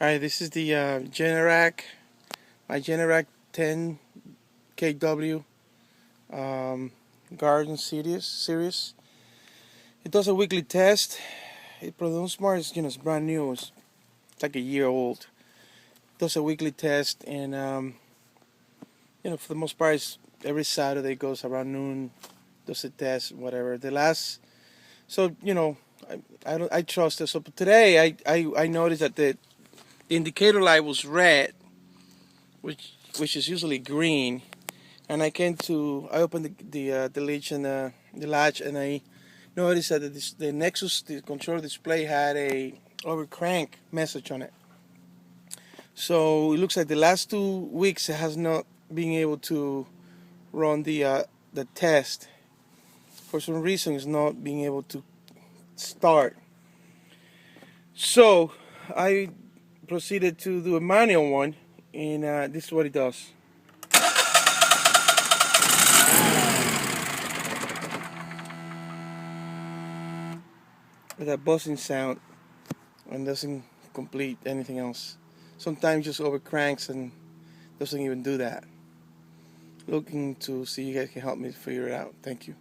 Alright, this is the Generac, my Generac 10 kW garden series. It does a weekly test. For the most part, it's brand new. It's like a year old. It does a weekly test, and for the most part, every Saturday goes around noon. Does a test, whatever. I trust it. So but today, I noticed that the indicator light was red, which is usually green, and I opened the latch, and I noticed that the Nexus, the control display, had a overcrank message on it. So it looks like the last 2 weeks it has not been able to run the test. For some reason, it's not being able to start. So I proceeded to do a manual one, and this is what it does. With that buzzing sound, and doesn't complete anything else. Sometimes just overcranks and doesn't even do that. Looking to see you guys can help me figure it out. Thank you.